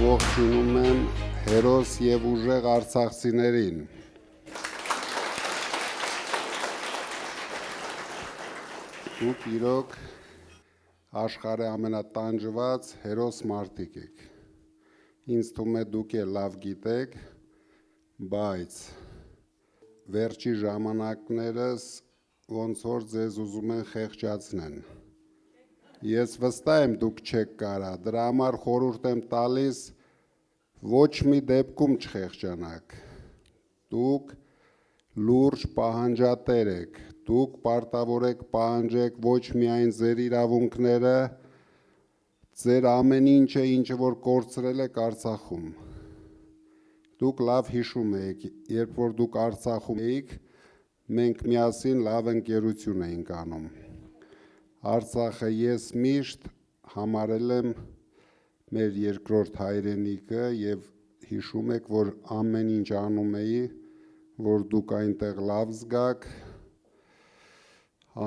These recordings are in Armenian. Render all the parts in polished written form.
ողջունում եմ հերոս և ուժեղ արցախցիներին։ Դուք իրոք աշխարհի ամենատանջված հերոս մարդիկ եք։ Ինձ թվում է դուք էլ լավ գիտեք, բայց վերջի ժամանակներս ոնց որ ձեզ ուզում են խեղճացնեն։ Ես վստահ եմ դուք չեք կարա, դրա համար խորհուրդ եմ տալիս ոչ մի դեպքում չխեղճանաք։ Դուք լուրջ պահանջատեր եք, դուք պարտավոր եք պահանջեք ոչ միայն ձեր իրավունքները, ձեր ամեն ինչը, ինչը որ կորցրել եք Արցախում։ Դուք լավ հիշում եք, երբ որ դուք Արցախում էիք, մենք միասին լավ ընկերություն էինք անում։ Արցախը ես միշտ համարել եմ մեր երկրորդ հայրենիքը և հիշում եք, որ ամեն ինչ անում էի, որ դուք այնտեղ լավ զգաք,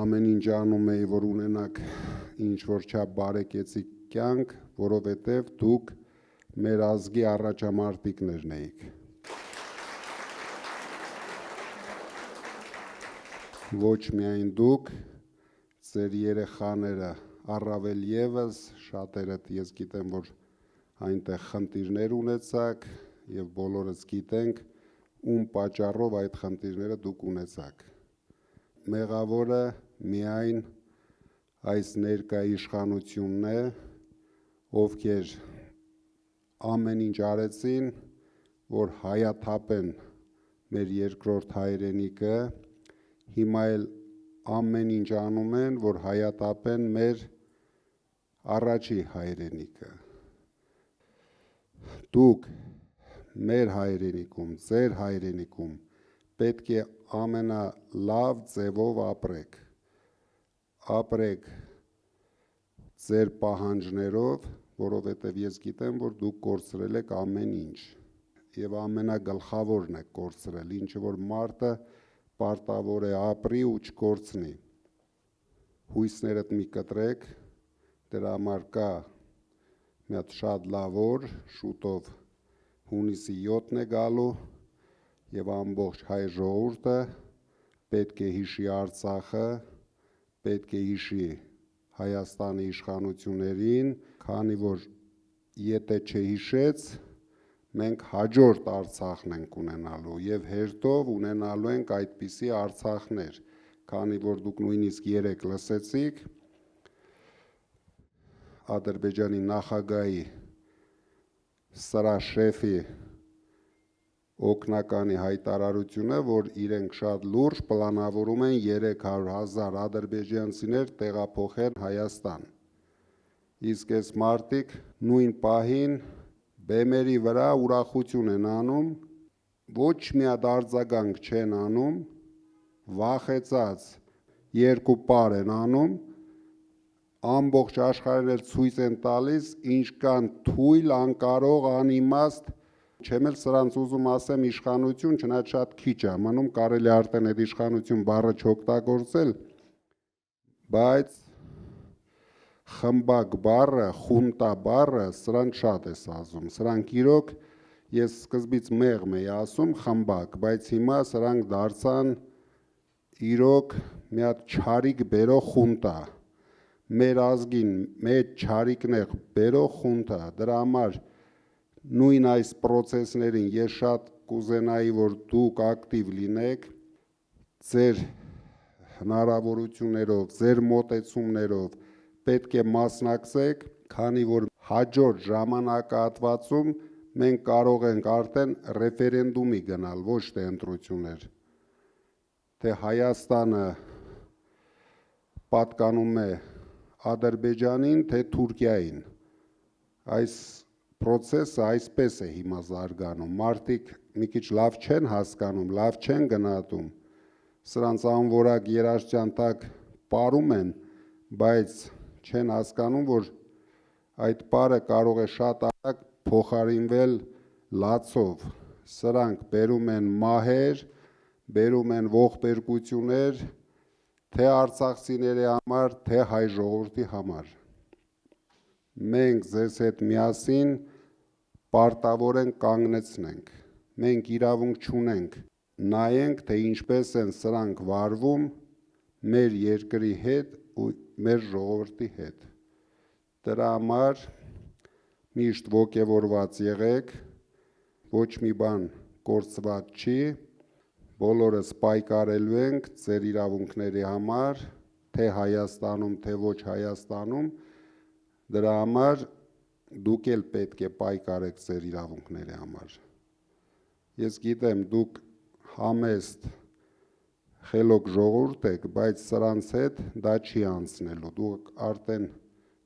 ամեն ինչ անում էի, որ ունենաք ինչ-որ չափ բարեկեցիկ կյանք, որովհետև դուք մեր ազգի առաջամարտիկներն էիք։ Ոչ միայն դուք, ձեր երեխաները, առավել ևս, շատերդ ես գիտեմ, որ այնտեղ խնդիրներ ունեցաք և բոլորս գիտենք, ում պատճառով այդ խնդիրները դուք ունեցաք։ Մեղավորը միայն այս ներկա իշխանությունն է, ովքեր ամեն ինչ արեցին, որ հայաթափեն մեր երկրորդ հայրենիքը, հիմա էլ ամեն ինչ անում են, որ հայաթափեն մեր առաջի հայրենիքը։ Դուք մեր հայրենիքում, ձեր հայրենիքում պետք է ամենալավ ձևով ապրեք։ Ապրեք ձեր պահանջներով, որովհետև ես գիտեմ, որ դուք կորցրել եք ամեն ինչ և ամենագլխավորն եք կորցրել, ինչը որ մարդը պարտավոր է ապրի ու չկորցնի։ Հույսներդ մի կտրեք, դրա համար կա մի հատ շատ լավ օր, շուտով հունիսի 7-ն է գալու և ամբողջ հայ ժողովուրդը պետք է հիշի Արցախը, պետք է հիշի Հայաստանի իշխանություններին, քանի որ եթե չհիշեց, մենք հաջորդ Արցախն ենք ունենալու և հերթով ունենալու ենք այդպիսի Արցախներ, քանի որ դուք նույնիսկ երեկ լսեցիք Ադրբեջանի նախագահի սրա շեֆի օգնականի հայտարարությունը, որ իրենք շատ լուրջ պլանավորում են 300,000 ադրբեջանցիներ տեղափոխել Հայաստան։ Իսկ այս մարդիկ նույն պահին բեմերի վրա ուրախություն են անում, ոչ մի հատ արձագանք չեն անում, վախեցած երկու պար են անում, ամբողջ աշխարհին էլ ցույց են տալիս, ինչքան թույլ, անկարող, անիմաստ, չեմ էլ սրանց ուզում ասեմ իշխանություն, չնայած շատ քիչ է մնում, կարելի է արդեն այդ իշխանություն բառը չօգտագործել, բայց խմբակ բառը, խունտա բառը, սրանց շատ է սազում, սրանք իրոք, ես սկզբից մեղմ էի ասում խմբակ, բայց հիմա սրանք դարձան իրոք մի հատ չարիք բերող խունտա, մեր ազգին մեծ չարիքներ բերող խունտա, դրա համար նույն այս պրոցեսներին ես շատ կուզենայի, որ դուք ակտիվ լինեք, ձեր հնարավորություններով, ձեր մոտեցումներով պետք է մասնակցեք, քանի որ հաջորդ ժամանակահատվածում մենք կարող ենք արդեն ռեֆերենդումի գնալ, ոչ թե ընտրություններ, թե Հայաստանը պատկանում է Ադրբեջանին, թե Թուրքիային։ Այս պրոցեսը այսպես է հիմա զարգանում, մարդիկ մի քիչ լավ չեն հասկանում, լավ չեն գնահատում, սրանց անորակ երաշտյան տակ պարում են, բայց չեն հասկանում, որ այդ պարը կարող է շատ արագ փոխարինվել լացով, սրանք բերում են մահեր, բերում են ողբերգություններ, թե արցախցիների համար, թե հայ ժողովրդի համար։ Մենք ձեզ հետ միասին պարտավոր ենք կանգնեցնենք։ Մենք իրավունք չունենք նայենք, թե ինչպես են սրանք վարվում մեր երկրի հետ ու մեր ժողովրդի հետ։ Դրա համար միշտ ոգևորված եղեք, ոչ մի բան կորցված չի, բոլորս պայքարելու ենք ձեր իրավունքների համար, թե Հայաստանում, թե ոչ Հայաստանում, դրա համար դուք էլ պետք է պայքարեք ձեր իրավունքների համար։ Ես գիտեմ, դուք համեստ խելոք ժողովուրդ եք, բայց սրանց հետ դա չի անցնելու, դուք արդեն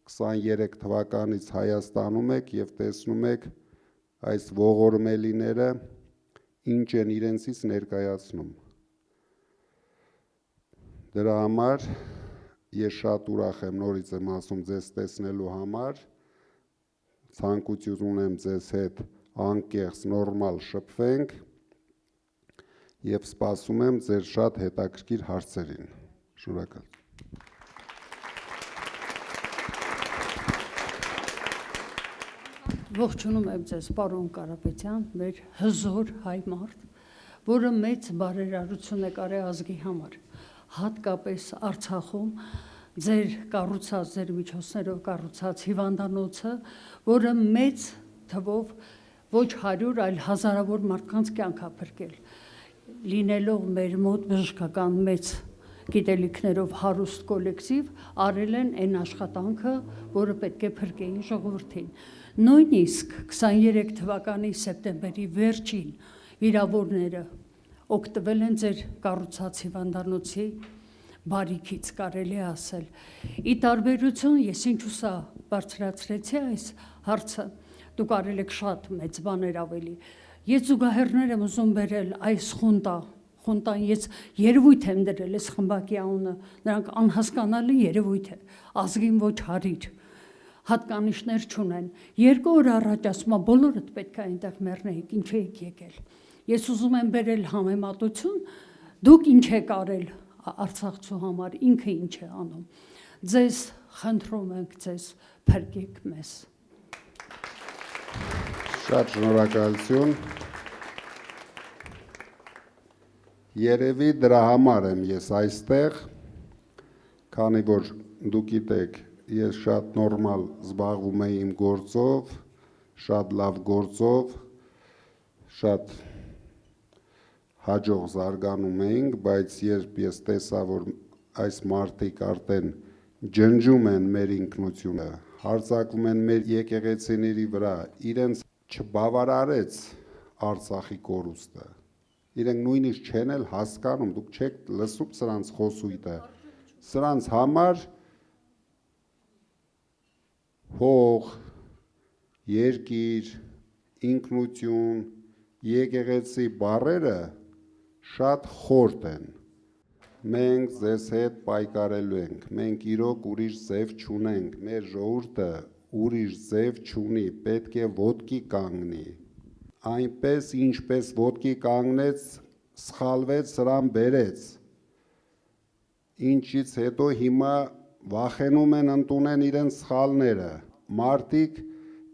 23 թվականից Հայաստանում եք և տեսնում եք այս ողորմելիները ինչ են իրենցից ներկայացնում։ Դրա համար ես շատ ուրախ եմ, նորից եմ ասում, ձեզ տեսնելու համար, ցանկություն ունեմ ձեզ հետ անկեղծ նորմալ շփվենք և սպասում եմ ձեր շատ հետաքրքիր հարցերին։ Շնորհակալ։ Ողջունում եմ ձեզ, պարոն Կարապետյան, մեր հզոր հայ մարդ, որը մեծ բարերարություն է կարել ազգի համար, հատկապես Արցախում ձեր կառուցած, ձեր միջոցներով կառուցած հիվանդանոցը, որը մեծ թվով ոչ 100, այլ հազարավոր մարդկանց կյանք է փրկել, լինելով մեր մոտ բժշկական մեծ գիտելիքներով հարուստ կոլեկտիվ, արել են այն աշխատանքը, որը պետք է փրկեին ժողովրդին։ Նույնիսկ 23 թվականի սեպտեմբերի վերջին վիրավորները օգտվել են ձեր կառուցած հիվանդանոցի բարիքից, կարելի է ասել։ Ի տարբերություն, ես ինչու սա բարձրացրեցի այս հարցը, դուք արել եք շատ մեծ բաներ ավելի։ Ես զուգահեռներ եմ ուզում բերել այս խունտան ես երևույթ եմ դրել, այս խմբակի անունը, նրանք անհասկանալի երևույթ է, ազգին ոչ հարիր, հատկանիշներ չունեն։ 2 օր առաջ ասում եմ, բոլորդ պետք է այնտեղ մեռնեիք, ինչ եք եկել։ Ես ուզում եմ բերել համեմատություն, դուք ինչ եք արել Արցախցու համար, ինքը ինչ է անում։ Ձեզ խնդրում ենք, ձեզ փրկեք մեզ։ Շատ շնորհակալություն։ Երևի դրա համար եմ ես այստեղ, քանի որ դուք գիտեք, ես շատ նորմալ զբաղվում եմ իմ գործով, շատ լավ գործով, շատ հաջող զարգանում էինք, բայց երբ ես տեսա, որ այս մարդիկ արդեն ջնջում են մեր ինքնությունը, հարձակվում են մեր եկեղեցիների վրա, իրենց չբավարարեց Արցախի կորուստը, իրենք նույնիսկ չեն էլ հասկանում, դուք չեք լսում սրանց խոսույթը, սրանց համար հող, երկիր, ինքնություն, եկեղեցի բառերը շատ խորտ են։ Մենք ձեզ հետ պայքարելու ենք, մենք իրոք ուրիշ ձև չունենք, մեր ժողովուրդը ուրիշ ձև չունի, պետք է ոտքի կանգնի։ Այնպես, ինչպես ոտքի կանգնեց, սխալվեց, սրան բերեց, ինչից հետո հիմա վախենում են ընդունեն իրենց սխալները, մարդիկ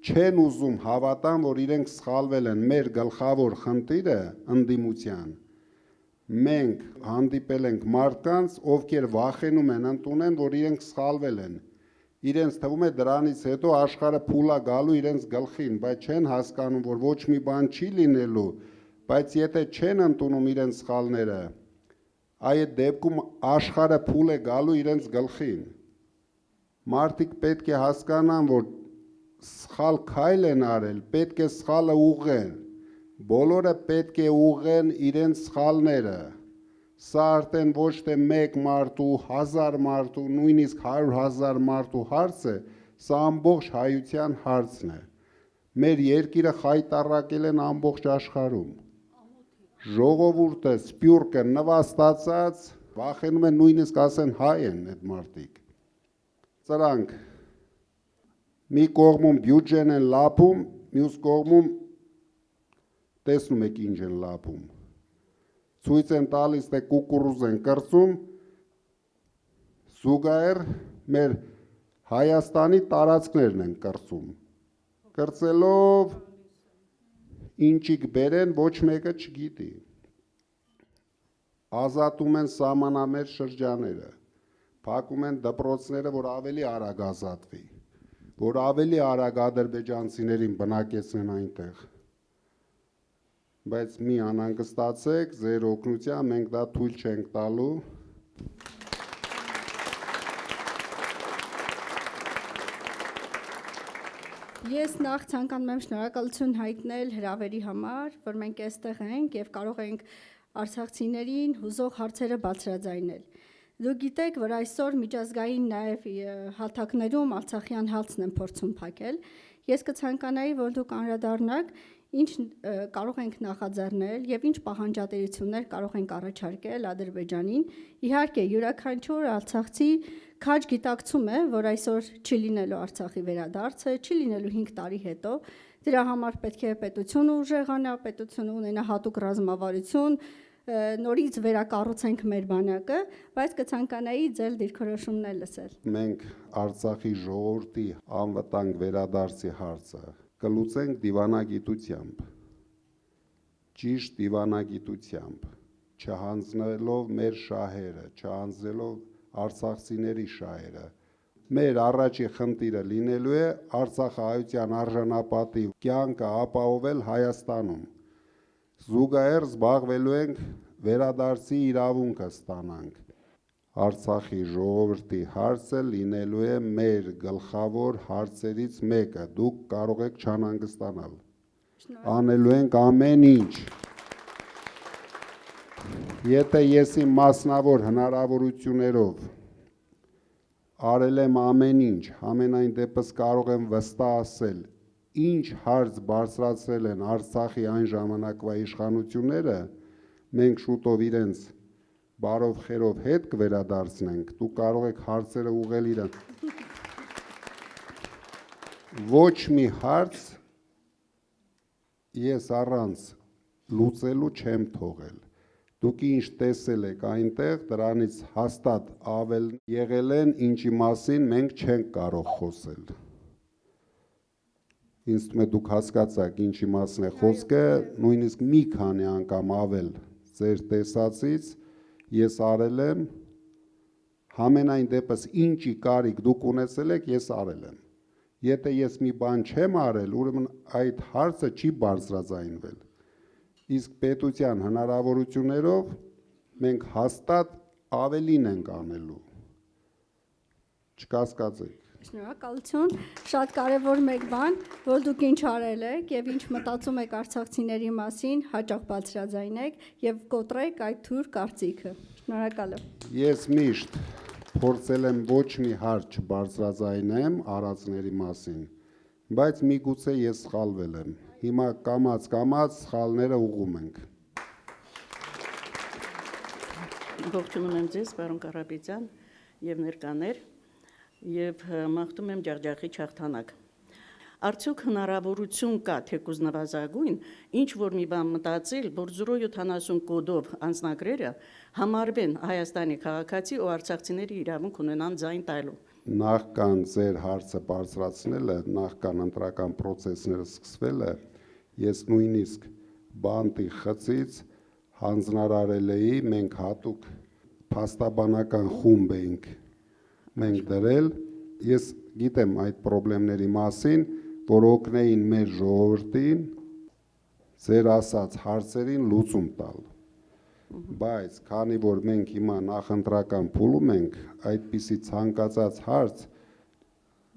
չեն ուզում հավատան, որ իրենք սխալվել են, մեր գլխավոր խնդիրը ընդդիմության, մենք հանդիպել ենք մարդկանց, ովքեր վախենում են ընդունեն, որ իրենք սխալվել են, իրենց թվում է դրանից հետո աշխարհը փուլա գալու իրենց գլխին, բայց չեն հասկանում, որ ոչ մի բան չի լինելու, բայց եթե չեն ընդունում իրենց սխալները, այդ դեպքում աշխարհը փուլ է գալու իրենց գլխին։ Մարդիկ պետք է հասկանան, որ սխալ քայլ են արել, պետք է սխալը ուղղեն, բոլորը պետք է ուղղեն իրենց սխալները։ Սա արդեն ոչ թե մեկ մարդու, 1000 մարդու, նույնիսկ 100,000 մարդու հարց է, սա ամբողջ հայության հարցն է։ Մեր երկիրը խայտառակել են ամբողջ աշխարհում։ Ժողովուրդը, սփյուռքը նվաստացած, վախենում են նույնիսկ ասեն հայ են այդ մարդիկ։ Սրանք մի կողմում բյուջեն են լափում, մյուս կողմում տեսնում եք ինչ են լափում։ Ցույց են տալիս, թե կուկուռուզ են կրծում, զուգահեռ մեր Հայաստանի տարածքներն են կրծում։ Կրծելով ինչիկ բերեն ոչ մեկը չգիտի։ Ազատում են սահմանամերձ շրջաները, փակում են դպրոցները, որ ավելի արագ ազատվի, որ ավելի արագ ադրբեջանցիներին բնակեցնեն այնտեղ։ Բայց մի անհանգստացեք, ձեր օգնությամբ մենք դա թույլ չենք տալու։ Ես նախ ցանկանում եմ շնորհակալություն հայտնել հրավերի համար, որ մենք այստեղ ենք եւ կարող ենք արցախցիներին հուզող հարցերը բարձրաձայնել։ Դուք գիտեք, որ այսօր միջազգային նաև հալթակներում արցախյան հալցն են փորձում փակել։ Ես կցանկանայի, որ դուք անդրադառնաք, ինչ կարող ենք նախաձեռնել եւ ինչ պահանջատիրություններ կարող ենք առաջարկել Ադրբեջանին։ Իհարկե, յուրաքանչյուր արցախցի քաջ գիտակցում է, որ այսօր չի լինելու Արցախի վերադարձը, չի լինելու 5 տարի հետո։ Դրա համար պետք է պետությունը ուժեղանա, պետությունը ունենա հատուկ ռազմավարություն, նորից վերակառուցենք մեր բանակը, բայց կցանկանայի ձեր դիրքորոշումներ լսել։ Մենք Արցախի ժողովրդի անվտանգ վերադարձի հարցը կլուծենք դիվանագիտությամբ, ճիշտ դիվանագիտությամբ, չհանձնելով մեր շահերը, չհանձնելով արցախցիների շահերը։ Մեր առաջի խնդիրը լինելու է արցախահայության արժանապատիվ կյանքը ապահովել Հայաստանում։ Զուգահեռ զբաղվելու ենք վերադարձի իրավունքը ստանանք։ Արցախի ժողովրդի հարցը լինելու է մեր գլխավոր հարցերից մեկը։ Դուք կարող եք չանհանգստանալ։ Անելու ենք ամեն ինչ։ Եթե ես իմ մասնավոր հնարավորություններով արել եմ ամեն ինչ, ամենայն դեպս կարող եմ վստահ ասել, ինչ հարց բարձրացրել են Արցախի այն ժամանակվա իշխանությունները, մենք շուտով իրենց բարով խերով հետ կվերադարձնենք, դու կարող եք հարցերը ուղղել իրեն։ Ոչ մի հարց ես առանց լուծելու չեմ թողել։ Դուք ինչ տեսել եք այնտեղ, դրանից հաստատ ավել եղել են, ինչի մասին մենք չենք կարող խոսել։ Ինձ թվում է դուք հասկացաք ինչի մասին է խոսքը, նույնիսկ մի քանի անգամ ավել ձեր տեսածից ես արել եմ, համենայն դեպս ինչի կարիք դուք ունեցել եք, ես արել եմ։ Եթե ես մի բան չեմ արել, ուրեմն այդ հարցը չի բարձրաձայնվել։ Իսկ պետության հնարավորություններով մենք հաստատ ավելին ենք անելու։ Չկասկածեք։ Շնորհակալություն, շատ կարևոր մեկ բան, որ դուք ինչ արել եք եւ ինչ մտածում եք արցախցիների մասին, հաճախ բարձրաձայնեք եւ կոտրեք այդ թույլ կարծիքը։ Շնորհակալ եմ։ Ես միշտ փորձել եմ ոչ մի հարց չբարձրաձայնեմ արածների մասին, բայց միգուցե ես սխալվել եմ։ Հիմա կամաց սխալները ուղղում ենք։ Ողջունում եմ ձեզ, պարոն Կարապետյան եւ ներկաներ, եւ մաղթում եմ ջախջախի հաղթանակ։ Արդյոք հնարավորություն կա թեկուզ նվազագույն, ինչ որ մի բան մտածել, որ 070 կոդով անձնագրերը համարվեն Հայաստանի քաղաքացի ու արցախցիների իրավունք ունենան ձայն տալու։ Նախքան ձեր հարցը բարձրացնելը, նախքան ընտրական process-ները սկսվելը, ես նույնիսկ բանտի խցից հանձնարարել էի, մենք հատուկ փաստաբանական խումբ էինք մենք դրել, ես գիտեմ այդ խնդիրների մասին, որ օգնեին մեր ժողովրդին ձեր ասած հարցերին լուծում տալ։ Բայց քանի որ մենք հիմա նախընտրական փուլում ենք, այդպիսի ցանկացած հարց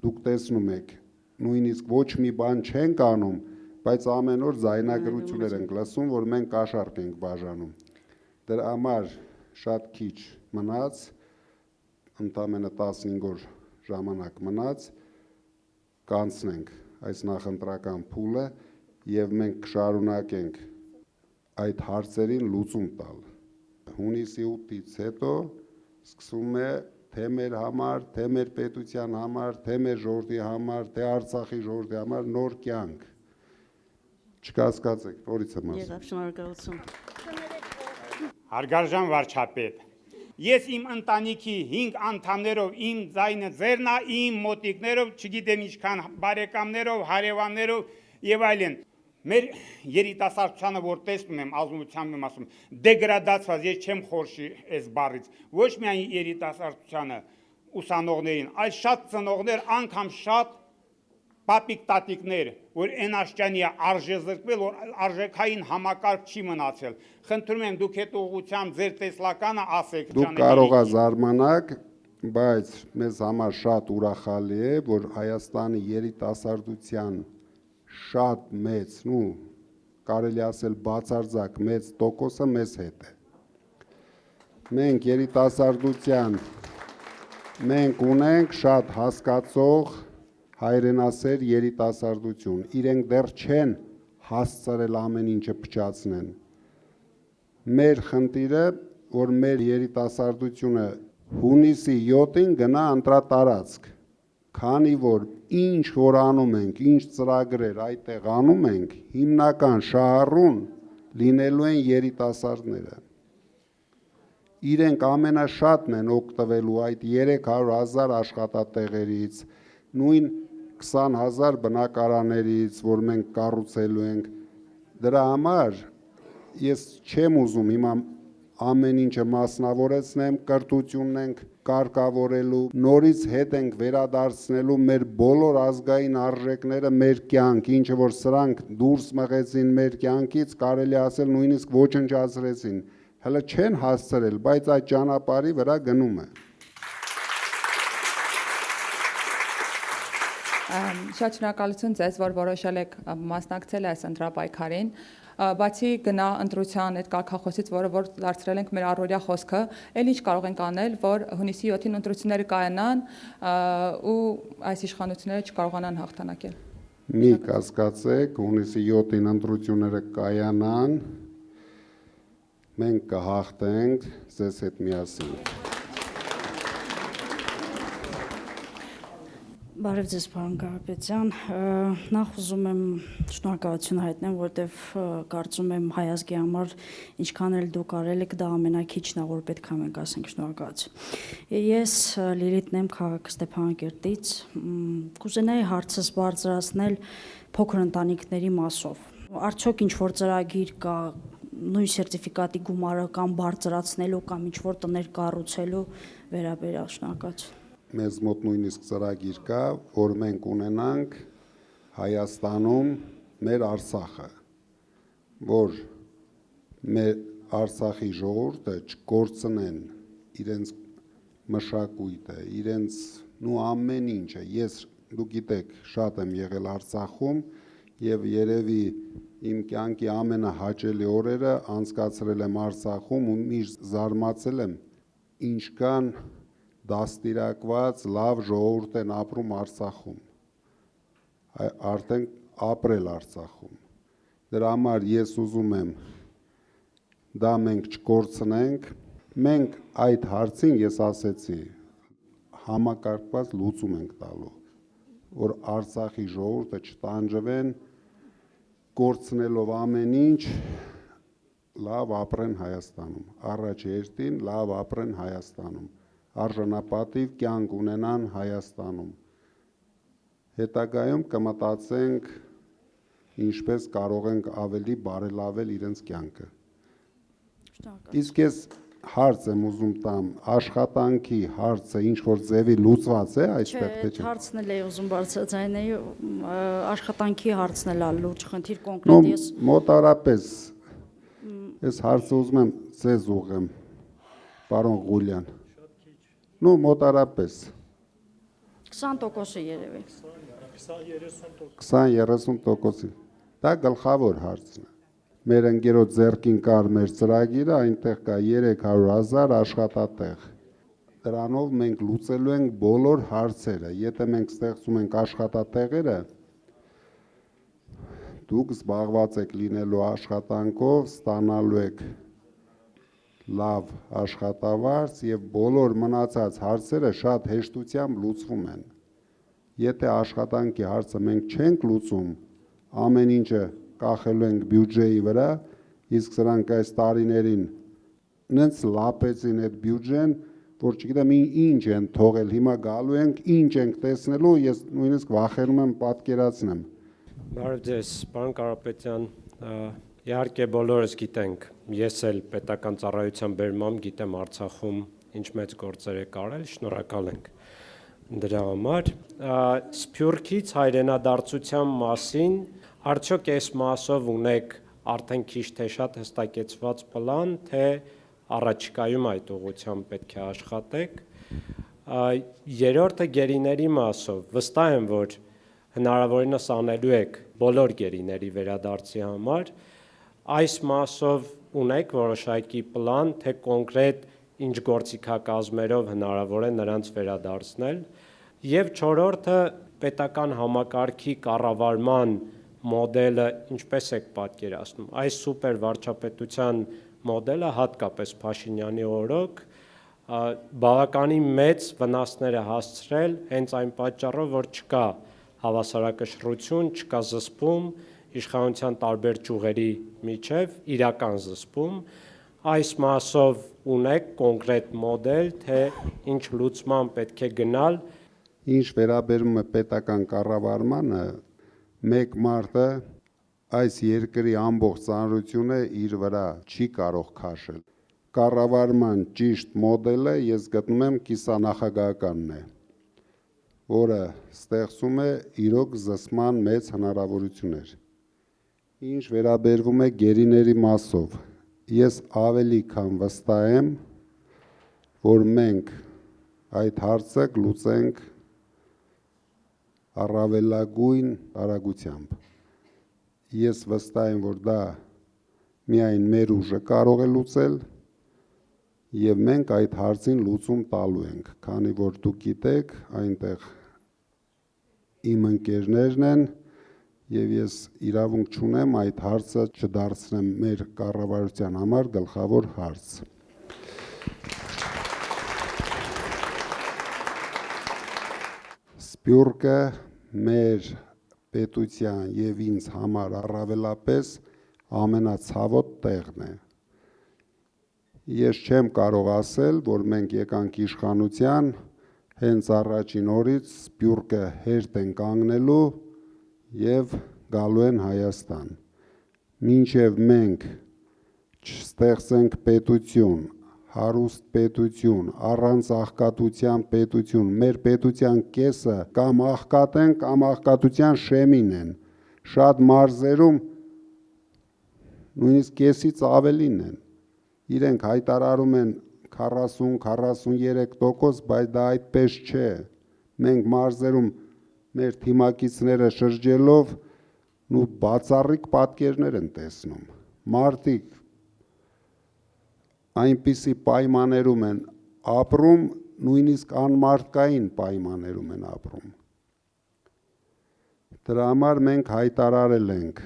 դուք տեսնում եք, նույնիսկ ոչ մի բան չենք անում, բայց ամեն օր ձայնագրություններ ենք լսում, որ մենք կաշառք ենք բաժանում։ Դրա համար շատ քիչ մնաց, ընդամենը 15 օր ժամանակ մնաց, կանցնենք այս նախընտրական փուլը եւ մենք կշարունակենք այդ հարցերին լուծում տալ։ Հունիսի 8-ից հետո սկսում է թե մեր համար, թե մեր պետության համար, թե մեր ժողովրդի համար, թե Արցախի ժողովրդի համար նոր կյանք։ Չկասկածեք, նորից եմ ասում։ Եղավ, շնորհակալություն։ Հարգարժան վարչապետ, ես իմ ընտանիքի 5 անդամներով, իմ ձայնը ձերն է, իմ մոտիկներով, չգիտեմ ինչքան բարեկամներով, հարևաններով եւ այլն, Մեր երիտասարդությանը, որ տեսնում եմ, ազնվությամբ եմ ասում, դեգրադացված, ես չեմ խորշի այս բառից, ոչ միայն երիտասարդությանը, ուսանողներին, այլ շատ ծնողներ, անգամ շատ պապիկ տատիկներ, որ այն աշճանի է արժե զրկվել, որ արժեքային համակարգ չի մնացել։ Խնդրում եմ դուք այդ ուղղությամբ ձեր տեսլականը ասեք։ Դուք կարող եք զարմանալ, բայց մեզ համար շատ ուրախալի է, որ Հայաստանի երիտասարդության շատ մեծ, կարելի ասել բացարձակ մեծ տոկոսը մեզ հետ է։ Մենք երիտասարդության մենք ունենք շատ հասկացող հայրենասեր երիտասարդություն, իրենք դեռ չեն հասցրել ամեն ինչը փչացնեն։ Մեր խնդիրը, որ մեր երիտասարդությունը հունիսի 7-ին գնա ընտրատարածք, քանի որ ինչ որ անում ենք, ինչ ծրագրեր այդտեղ անում ենք, հիմնական շահառուն լինելու են երիտասարդները։ Իրենք ամենաշատն են օգտվելու այդ 300,000 աշխատատեղերից, նույն 20,000 բնակարաներից, որ մենք կառուցելու ենք։ Դրա համար ես չեմ ուզում հիմա ամեն ինչը մասնավորեցնեմ, կրթությունն ենք կարգավորելու, նորից հետ ենք վերադարձնելու մեր բոլոր ազգային արժեքները մեր կյանք, ինչը որ սրանք դուրս մղեցին մեր կյանքից, կարելի ասել նույնիսկ ոչնչացրեցին, հələ չեն հասցրել, բայց այդ ճանապարհի վրա գնում է։ Շատ շնորհակալություն ձեզ, որ որոշել եք մասնակցել այս ընտրապայքարին, բացի գնա ընտրության այդ կարգախոսից, որ դարձրել ենք մեր առօրյա խոսքը, էլ ինչ կարող ենք անել, որ հունիսի 7-ին ընտրությունները կայանան ու այս իշխանությունները չկարողանան հաղթանակել։ Մի կասկածեք, հունիսի 7-ին ընտրությունները կայանան, մենք կհաղթենք ձեզ հետ միասին։ Բարև ձեզ, պարոն Կարապետյան, նախ ուզում եմ շնորհակալություն հայտնեմ, որտեվ կարծում եմ հայ ազգի համար ինչքան էլ դուք արել եք, դա ամենաքիչն է, որ պետք է մենք ասենք շնորհակալություն։ Ես Լիլիթն եմ քաղաք Ստեփանակերտից, կուզենայի հարցս բարձրացնել փոքր ընտանիքների մասով։ Արդյոք ինչ որ ծրագիր կա նույն սերտիֆիկատի գումարը կամ բարձրացնելու կամ ինչ որ տներ կառուցելու վերաբերյալ շնորհակալություն։ Մեզ մոտ նույնիսկ ծրագիր կա, որ մենք ունենանք Հայաստանում մեր Արցախը, որ մեր Արցախի ժողովուրդը չկորցնեն իրենց մշակույթը, իրենց ամեն ինչը։ Ես, դուք գիտեք, շատ եմ եղել Արցախում եւ երևի իմ կյանքի ամենահաճելի օրերը անցկացրել եմ Արցախում ու միշտ զարմացել եմ ինչքան դաստիարակված լավ ժողովուրդ են ապրում Արցախում, արդեն ապրել Արցախում։ Դրա համար ես ուզում եմ դա մենք չկորցնենք, մենք այդ հարցին ես ասեցի համակարգված լուծում ենք տալու, որ Արցախի ժողովուրդը չտանջվեն, կորցնելով ամեն ինչ, լավ ապրեն Հայաստանում, առաջ երթին լավ ապրեն Հայաստանում, արժանապատիվ կյանք ունենան Հայաստանում։ Հետագայում կմտածենք ինչպես կարող ենք ավելի բարելավել իրենց կյանքը։ Իսկ ես հարց եմ ուզում տամ, աշխատանքի հարցը ինչ որ ձևի լուծված է այստեղ թե չէ։ Հարցն էլ է ուզում բարձրացնել, աշխատանքի հարցն էլ է լուրջ խնդիր կոնկրետ ես։ Մոտարապես Ես հարցը ուզում եմ ձեզ ուղղեմ, պարոն Ղուլյան։ Մոտարապես 20%-ը երևի։ 20-30%-ը։ Դա գլխավոր հարցն է։ Մեր ընկերոջ ձեռքին կար մեր ծրագիրը, այնտեղ կա 300,000 աշխատատեղ։ Դրանով մենք լուծելու ենք բոլոր հարցերը։ Եթե մենք ստեղծում ենք աշխատատեղերը, դուք զբաղված եք լինելու աշխատանքով, ստանալու եք լավ աշխատավարձ եւ բոլոր մնացած հարցերը շատ հեշտությամբ լուծվում են։ Եթե աշխատանքի հարցը մենք չենք լուծում, ամեն ինչը կախելու ենք բյուջեի վրա, իսկ սրանք այս տարիներին նենց լապեցին այդ բյուջեն, որ չգիտեմ ինչ են թողել, հիմա գալու ենք, ինչ ենք տեսնելու, ես նույնիսկ վախենում եմ պատկերացնեմ։ Բարև ձեզ, պարոն Կարապետյան, իհարկե բոլորս գիտենք, ես էլ պետական ծառայության բերմամբ գիտեմ Արցախում ինչ մեծ գործեր եք արել, շնորհակալ ենք դրա համար։ Սփյուռքից հայրենադարձության մասին արդյոք այս մասով ունեք արդեն քիչ թե շատ հստակեցված պլան, թե առաջիկայում այդ ուղղությամբ պետք է աշխատեք։ Երրորդը գերիների մասով, վստահ եմ, որ հնարավորինս անելու եք բոլոր գերիների վերադարձի համար, այս մասով ունեք որոշակի պլան, թե կոնկրետ ինչ գործիքակազմերով հնարավոր է նրանց վերադարձնել, եւ չորրորդը պետական համակարգի կառավարման մոդելը ինչպես եք պատկերացնում, այս սուպեր վարչապետության մոդելը հատկապես Փաշինյանի օրոք բավականին մեծ վնասներ է հասցրել հենց այն պատճառով, որ չկա հավասարակշռություն, չկա զսպում իշխանության տարբեր ճյուղերի միջև, իրական զսպում, այս մասով ունեք կոնկրետ մոդել, թե ինչ լուծման պետք է գնալ։ Ինչ վերաբերում է պետական կառավարմանը, մեկ մարդը այս երկրի ամբողջ ծանրությունը իր վրա չի կարող քաշել։ Կառավարման ճիշտ մոդելը ես գտնում եմ կիսանախագահականն է, որը ստեղծում է իրոք զսպման մեծ հնարավորություններ։ Ինչ վերաբերվում է գերիների մասով, ես ավելի քան վստահ եմ, որ մենք այդ հարցը կլուծենք առավելագույն արագությամբ։ Ես վստահ եմ, որ դա միայն մեր ուժը կարող է լուծել, եւ մենք այդ հարցին լուծում տալու ենք, քանի որ դուք գիտեք, այնտեղ իմ ընկերներն են, եւ ես իրավունք չունեմ այդ հարցը չդարձնեմ մեր կառավարության համար գլխավոր հարց։ Սփյուռքը մեր պետության եւ ինձ համար առավելապես ամենացավոտ տեղն է։ Ես չեմ կարող ասել, որ մենք եկանք իշխանության, հենց առաջին օրից Սփյուռքը հերթ են կանգնելու եւ գալու են Հայաստան։ Մինչև մենք չստեղծենք պետություն, հարուստ պետություն, առանց աղքատության պետություն, մեր պետության կեսը կամ աղքատ են, կամ աղքատության շեմին են։ Շատ մարզերում նույնիսկ կեսից ավելին են։ Իրենք հայտարարում են 40-43%, բայց դա այդպես չէ։ Մենք մարզերում մեր թիմակիցները շրջելով ու բացառիկ պատկերներ են տեսնում։ Մարդիկ այնպիսի պայմաններում են ապրում, նույնիսկ անմարդկային պայմաններում են ապրում։ Դրա համար մենք հայտարարել ենք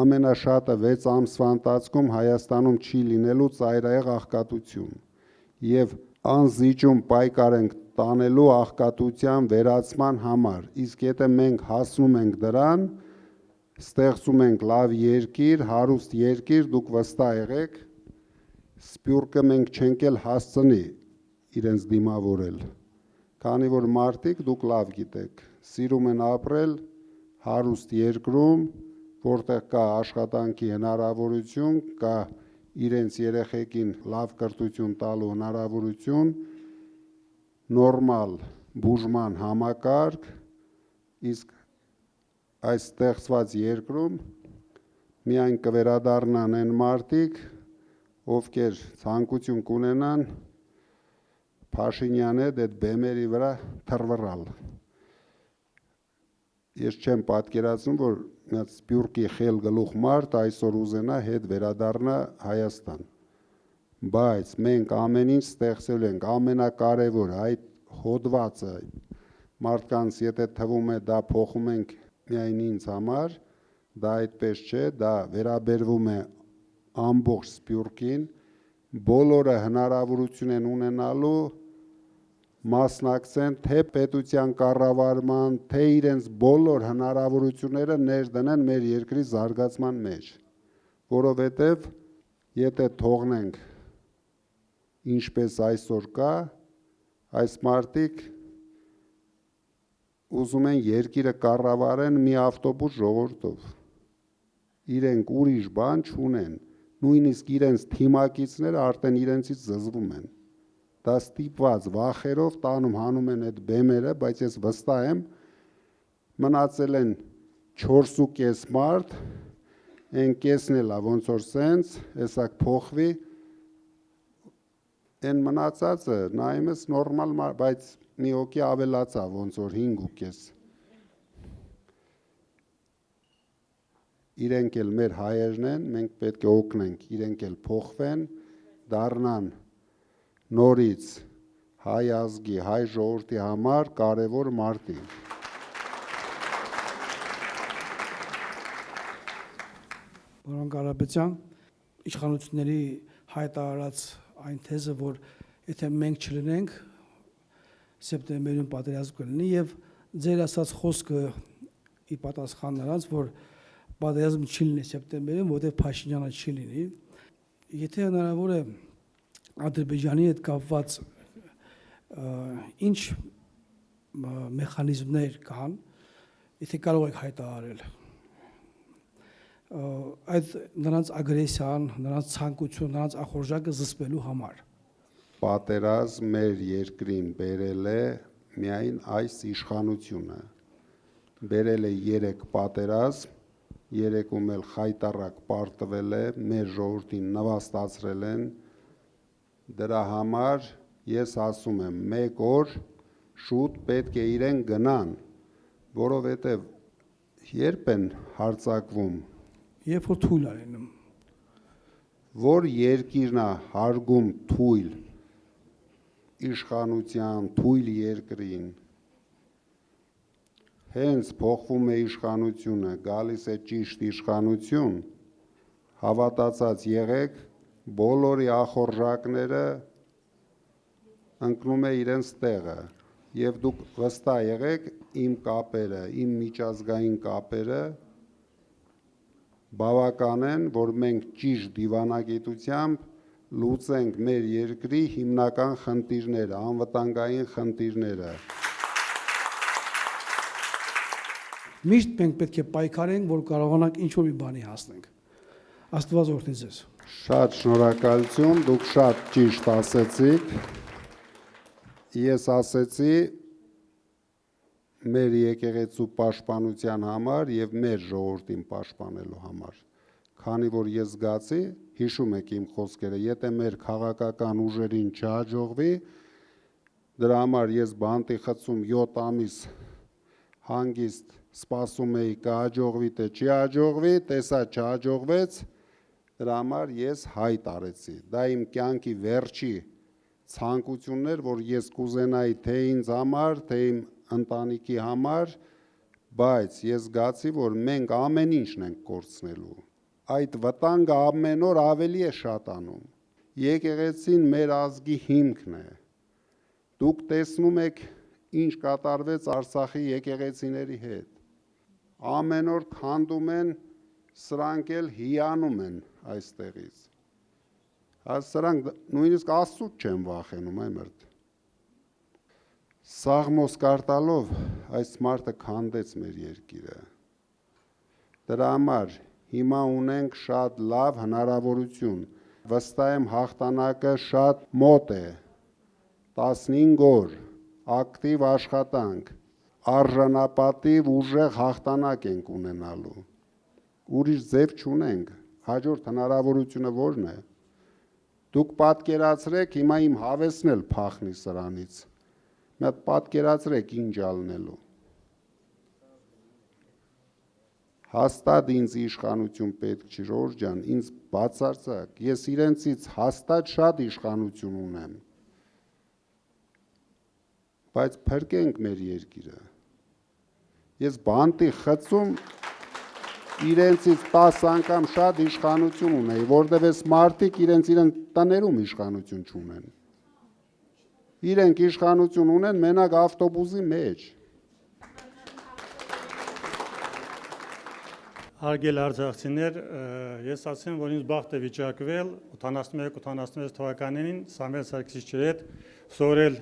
ամենաշատը 6 ամսվա ընթացքում Հայաստանում չի լինելու ծայրահեղ աղքատություն եւ անզիջում պայքար ենք տանելու աղքատության վերացման համար, իսկ եթե մենք հասնում ենք դրան, ստեղծում ենք լավ երկիր, հարուստ երկիր, դուք վստահ եղեք, Սփյուռքը մենք չենք էլ հասցնի իրենց դիմավորել, քանի որ մարդիկ դուք լավ գիտեք, սիրում են ապրել հարուստ երկրում, որտեղ կա աշխատանքի հնարավորություն, կա իրենց երեխեքին լավ կրթություն տալու հնարավորություն, նորմալ բուժման համակարգ, իսկ այս ստեղծված երկրում միայն կվերադառնան այն մարդիկ, ովքեր ցանկություն կունենան Փաշինյանի հետ այդ բեմերի վրա թռվռալ։ Ես չեմ պատկերացնում, որ այդ Սփյուռքի խել գլուխ մարդ այսօր ուզենա հետ վերադառնա Հայաստան։ Բայց մենք ամեն ինչ ստեղծել ենք, ամենակարևորը այդ հոդվածը մարդկանց եթե թվում է դա փոխում ենք միայն ինձ համար, դա այդպես չէ, դա վերաբերվում է ամբողջ Սփյուռքին, բոլորը հնարավորություն են ունենալու մասնակցեն թե պետության կառավարման, թե իրենց բոլոր հնարավորությունները ներդնեն մեր երկրի զարգացման մեջ, որովհետև եթե թողնենք ինչպես այսօր կա, այս մարդիկ ուզում են երկիրը կառավարեն մի ավտոբուս ժողովրդով։ Իրենք ուրիշ բան չունեն, նույնիսկ իրենց թիմակիցները արդեն իրենցից զզվում են։ Դա ստիպված վախերով տանում հանում են այդ բեմերը, բայց ես վստահ եմ, մնացել են 4.5 մարդ, այն կեսն էլա ոնց որ սենց, հեսա փոխվի, այն մնացածը նայում ես նորմալ, բայց մի հոգի ավելացա, ոնց որ 5.5։ Իրենք էլ մեր հայերն են, մենք պետք է օգնենք, իրենք էլ փոխվեն, դառնան նորից հայ ազգի, հայ ժողովրդի համար կարևոր մարդիկ։ Պարոն Կարապետյան, իշխանությունների հայտարարած այն թեզը, որ եթե մենք չլինենք, սեպտեմբերին պատերազմ կլինի եւ ձեր ասած խոսքը ի պատասխան նրանց, որ պատերազմ չի լինի սեպտեմբերին, որտեղ Փաշինյանը չի լինի, եթե հնարավոր է Ադրբեջանի հետ կապված ինչ մեխանիզմներ կան, եթե կարող եք հայտարարել այդ նրանց ագրեսիան, նրանց ցանկություն, նրանց ախորժակը զսպելու համար։ Պատերազմ մեր երկրին բերել է միայն այս իշխանությունը։ Բերել է 3 պատերազմ, 3-ում էլ խայտառակ պարտվել է, մեր ժողովրդին նվաստացրել են։ Դրա համար ես ասում եմ, 1 օր շուտ պետք է իրեն գնան, որովհետև երբ են հարձակվում, Երբ որ թույլ արենում։ որ երկիրն է հարգում թույլ իշխանության, թույլ երկրին, հենց փոխվում է իշխանությունը, գալիս է ճիշտ իշխանություն, հավատացած եղեք, բոլորի ախորժակները ընկնում է իրենց տեղը, եւ դուք վստահ եղեք, իմ կապերը, իմ միջազգային կապերը բավական են, որ մենք ճիշտ դիվանագիտությամբ լուծենք մեր երկրի հիմնական խնդիրները, անվտանգային խնդիրները։ Միշտ մենք պետք է պայքարենք, որ կարողանանք ինչ-որ մի բանի հասնենք։ Աստված օրհնի ձեզ։ Շատ շնորհակալություն, դուք շատ ճիշտ ասեցիք։ Ես ասեցի մեր եկեղեցու պաշտպանության համար եւ մեր ժողովրդին պաշտպանելու համար։ Քանի որ ես զգացի, հիշում եք իմ խոսքերը, եթե մեր քաղաքական ուժերին չհաջողվի, դրա համար ես բանտի խցում 7 ամիս հանգիստ սպասում էի կհաջողվի թե չի հաջողվի, տեսա չհաջողվեց, դրա համար ես հայտ արեցի։ Դա իմ կյանքի վերջի ցանկությունն էր, որ ես կուզենայի թե ինձ համար, թե իմ ընտանիքի համար, բայց ես զգացի, որ մենք ամեն ինչն ենք կորցնելու։ Այդ վտանգը ամեն օր ավելի է շատանում։ Եկեղեցին մեր ազգի հիմքն է։ Դուք տեսնում եք, ինչ կատարվեց Արցախի եկեղեցիների հետ։ Ամեն օր քանդում են, սրանք էլ հիանում են այստեղից։ Սրանք նույնիսկ Աստծուց չեն վախենում, այմերդ։ Սաղմոս կարտալով այս մարդը քանդեց մեր երկիրը։ Դրա համար հիմա ունենք շատ լավ հնարավորություն։ Վստահ եմ հաղթանակը շատ մոտ է։ 15 օր ակտիվ աշխատանք, արժանապատիվ ուժեղ հաղթանակ ենք ունենալու։ Ուրիշ ձև չունենք։ Հաջորդ հնարավորությունը ո՞րն է։ Դուք պատկերացրեք, հիմա իմ հավեսն էլ փախնի սրանից։ Մի հատ պատկերացրեք ինչ ալնելու։ Հաստատ ինձ իշխանություն պետք չի, Ժորժ ջան, ինձ բացարձակ, ես իրենցից հաստատ շատ իշխանություն ունեմ, բայց փրկենք մեր երկիրը։ Ես բանտի խցում իրենցից 10 անգամ շատ իշխանություն ունեի, որտեղ այս մարդիկ իրենց տներում իշխանություն չունեն։ Իրենք իշխանություն ունեն մենակ ավտոբուսի մեջ։ Հարգելի արձակցիներ, ես ասեմ, որ ինձ բախտ է վիճակվել 81-86 թվականներին Սամվել Սարգսիչի հետ սովորել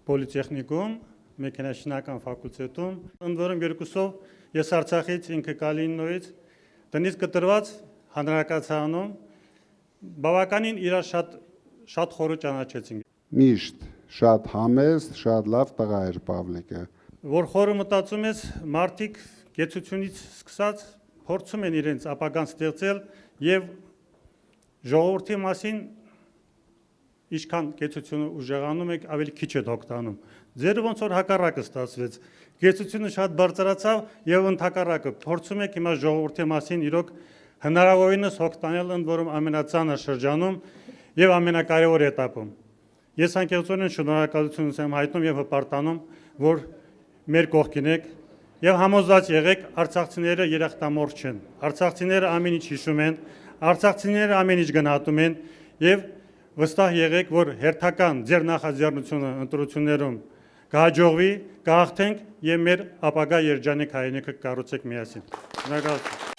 պոլիտեխնիկում մեքենաշինական ֆակուլտետում, ընդ որում երկուսով ես Արցախից ինքը Կալինինոյից տնից կտրված հանրակացարանում բավականին իրար շատ խորը ճանաչեցինք։ Միշտ շատ համեստ, շատ լավ տղա էր Պավլիկը։ Որ խորը մտածում ես, մարդիկ կեցությունից սկսած փորձում են իրենց ապագան ստեղծել եւ ժողովրդի մասին ինչքան կեցությունը ուժեղանում եք, ավելի քիչ է օգտանում։ Ձեր ոնց որ հակառակը ստացվեց։ Կեցությունը շատ բարձրացավ եւ ընդհակառակը փորձում եք հիմա ժողովրդի մասին իրոք հնարավորինս օգտանել, ընդ որում ամենածանր շրջանում եւ ամենակարևոր этаպում։ Ես անկեղծորեն շնորհակալություն եմ հայտնում եւ հպարտանում, որ մեր կողքին եք եւ համոզված եղեք, արցախցիները երախտամոռ չեն։ Արցախցիները ամեն ինչ հիշում են, արցախցիները ամեն ինչ գնահատում են եւ վստահ եղեք, որ հերթական ձեր նախաձեռնությունը ընտրություններում կհաջողվի, կհաղթենք եւ մեր ապագա երջանիկ հայրենիքը կկառուցենք միասին։ Շնորհակալություն։